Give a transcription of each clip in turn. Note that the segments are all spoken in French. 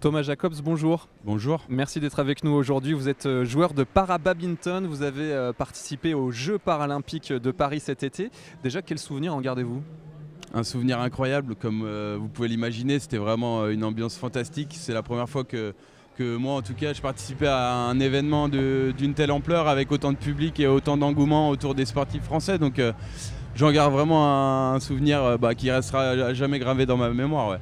Thomas Jacobs, bonjour. Bonjour. Merci d'être avec nous aujourd'hui. Vous êtes joueur de para-badminton. Vous avez participé aux Jeux paralympiques de Paris cet été. Déjà, quel souvenir en gardez-vous? Un souvenir incroyable, comme vous pouvez l'imaginer, c'était vraiment une ambiance fantastique. C'est la première fois que moi, en tout cas, je participais à un événement d'une telle ampleur avec autant de public et autant d'engouement autour des sportifs français. Donc j'en garde vraiment un souvenir qui restera à jamais gravé dans ma mémoire. Ouais.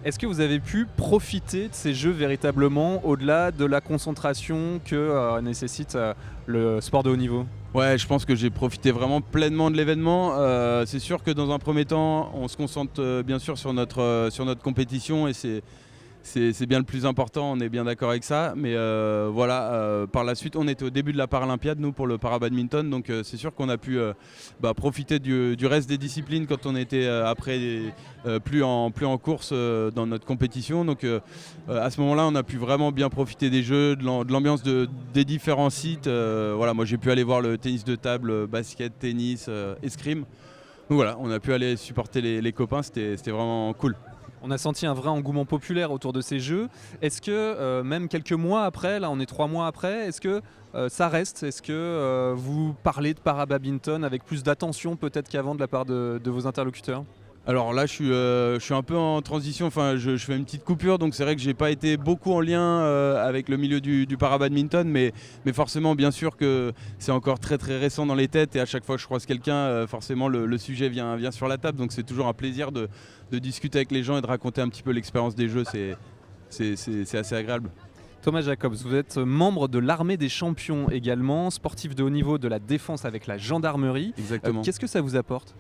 Est-ce que vous avez pu profiter de ces Jeux véritablement au-delà de la concentration que nécessite le sport de haut niveau? Ouais, je pense que j'ai profité vraiment pleinement de l'événement. C'est sûr que dans un premier temps, on se concentre bien sûr sur notre compétition et c'est bien le plus important, on est bien d'accord avec ça. Mais par la suite, on était au début de la Paralympiade, nous, pour le para-badminton. Donc c'est sûr qu'on a pu profiter du reste des disciplines quand on était plus en course dans notre compétition. Donc à ce moment-là, on a pu vraiment bien profiter des jeux, de l'ambiance des différents sites. Moi, j'ai pu aller voir le tennis de table, basket, tennis, escrime. Donc voilà, on a pu aller supporter les copains, c'était vraiment cool. On a senti un vrai engouement populaire autour de ces Jeux. Est-ce que même quelques mois après, là on est 3 mois après, est-ce que ça reste? Est-ce que vous parlez de para-badminton avec plus d'attention peut-être qu'avant de la part de vos interlocuteurs? Alors là, je suis un peu en transition, je fais une petite coupure, donc c'est vrai que j'ai pas été beaucoup en lien avec le milieu du para-badminton, mais forcément, bien sûr que c'est encore très très récent dans les têtes, et à chaque fois que je croise quelqu'un, forcément le sujet vient sur la table, donc c'est toujours un plaisir de discuter avec les gens et de raconter un petit peu l'expérience des jeux, c'est assez agréable. Thomas Jacobs, vous êtes membre de l'armée des champions également, sportif de haut niveau de la défense avec la gendarmerie. Exactement. Qu'est-ce que ça vous apporte?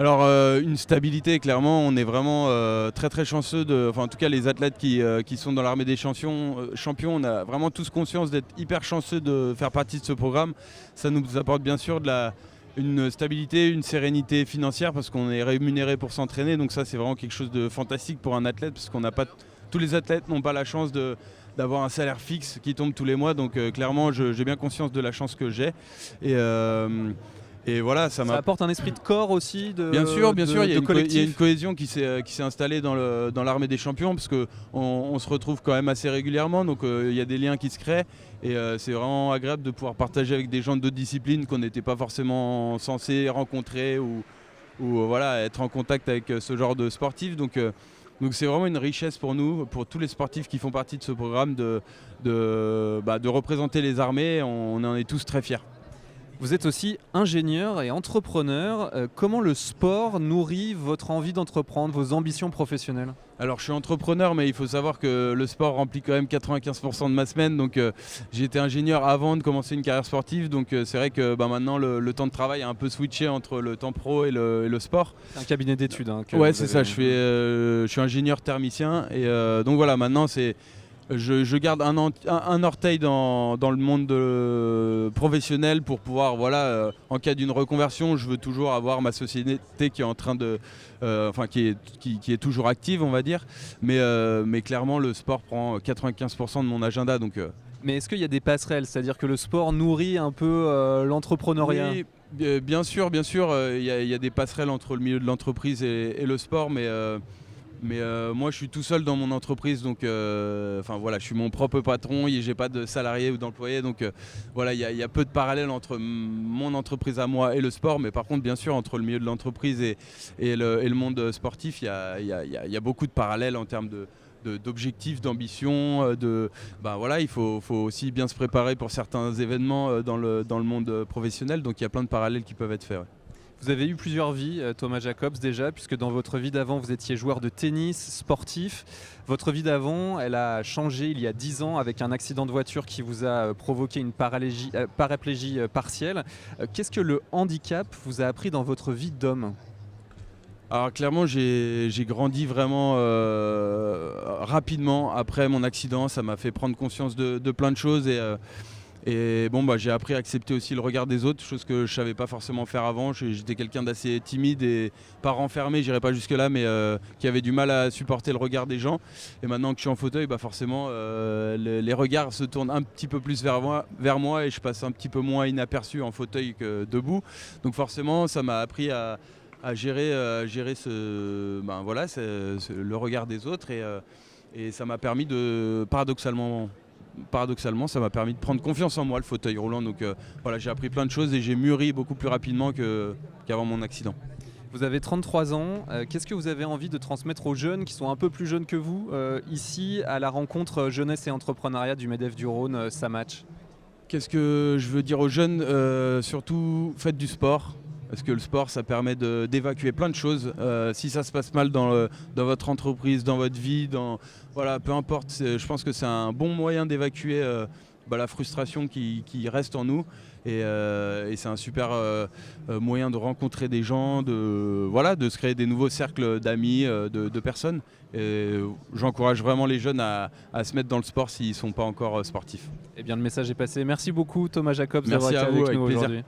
Alors une stabilité, clairement, on est vraiment très très chanceux, en tout cas les athlètes qui sont dans l'armée des champions, on a vraiment tous conscience d'être hyper chanceux de faire partie de ce programme. Ça nous apporte bien sûr une stabilité, une sérénité financière parce qu'on est rémunéré pour s'entraîner, donc ça c'est vraiment quelque chose de fantastique pour un athlète parce qu'on n'a pas, tous les athlètes n'ont pas la chance d'avoir un salaire fixe qui tombe tous les mois, donc clairement j'ai bien conscience de la chance que j'ai. Et voilà, ça apporte un esprit de corps aussi. Bien sûr, il y a une cohésion qui s'est installée dans l'armée des champions parce qu'on se retrouve quand même assez régulièrement, donc il y a des liens qui se créent et c'est vraiment agréable de pouvoir partager avec des gens d'autres disciplines qu'on n'était pas forcément censé rencontrer ou être en contact avec ce genre de sportifs. Donc c'est vraiment une richesse pour nous, pour tous les sportifs qui font partie de ce programme de représenter les armées. On en est tous très fiers. Vous êtes aussi ingénieur et entrepreneur. Comment le sport nourrit votre envie d'entreprendre, vos ambitions professionnelles? Alors je suis entrepreneur, mais il faut savoir que le sport remplit quand même 95% de ma semaine. Donc j'ai été ingénieur avant de commencer une carrière sportive. Donc c'est vrai que maintenant le temps de travail a un peu switché entre le temps pro et le sport. C'est un cabinet d'études. Ouais, c'est ça. Je suis ingénieur thermicien. Et donc voilà, maintenant c'est... Je garde un orteil dans le monde professionnel pour pouvoir, en cas d'une reconversion, je veux toujours avoir ma société qui est en train qui est toujours active, on va dire. Mais clairement, le sport prend 95% de mon agenda. Donc, Mais est-ce qu'il y a des passerelles? C'est-à-dire que le sport nourrit un peu l'entrepreneuriat? Oui, bien sûr, il y a des passerelles entre le milieu de l'entreprise et le sport, mais moi je suis tout seul dans mon entreprise, donc je suis mon propre patron et j'ai pas de salariés ou d'employés, donc il y a peu de parallèles entre mon entreprise à moi et le sport, mais par contre bien sûr entre le milieu de l'entreprise et le monde sportif il y a beaucoup de parallèles en termes d'objectifs, d'ambition, il faut aussi bien se préparer pour certains événements dans le monde professionnel, donc il y a plein de parallèles qui peuvent être faits. Ouais. Vous avez eu plusieurs vies, Thomas Jacobs, déjà, puisque dans votre vie d'avant, vous étiez joueur de tennis, sportif. Votre vie d'avant, elle a changé il y a 10 ans avec un accident de voiture qui vous a provoqué une paraplégie partielle. Qu'est-ce que le handicap vous a appris dans votre vie d'homme ? Alors clairement, j'ai grandi vraiment rapidement après mon accident. Ça m'a fait prendre conscience de plein de choses j'ai appris à accepter aussi le regard des autres, chose que je savais pas forcément faire avant. J'étais quelqu'un d'assez timide et pas renfermé, j'irais pas jusque là, mais qui avait du mal à supporter le regard des gens. Et maintenant que je suis en fauteuil, forcément les regards se tournent un petit peu plus vers moi et je passe un petit peu moins inaperçu en fauteuil que debout. Donc forcément, ça m'a appris à gérer le regard des autres Et ça m'a permis paradoxalement, ça m'a permis de prendre confiance en moi, le fauteuil roulant. Donc voilà, j'ai appris plein de choses et j'ai mûri beaucoup plus rapidement qu'avant mon accident. Vous avez 33 ans, qu'est-ce que vous avez envie de transmettre aux jeunes qui sont un peu plus jeunes que vous, ici à la rencontre jeunesse et entrepreneuriat du MEDEF du Rhône, Samatch? Qu'est-ce que je veux dire aux jeunes? Surtout, faites du sport. Parce que le sport, ça permet d'évacuer plein de choses. Si ça se passe mal dans votre entreprise, dans votre vie, voilà, peu importe, je pense que c'est un bon moyen d'évacuer la frustration qui reste en nous. Et c'est un super moyen de rencontrer des gens, de se créer des nouveaux cercles d'amis, de personnes. Et j'encourage vraiment les jeunes à se mettre dans le sport s'ils ne sont pas encore sportifs. Eh bien, le message est passé. Merci beaucoup Thomas Jacobs Merci d'avoir été à vous, avec avec nous plaisir. aujourd'hui.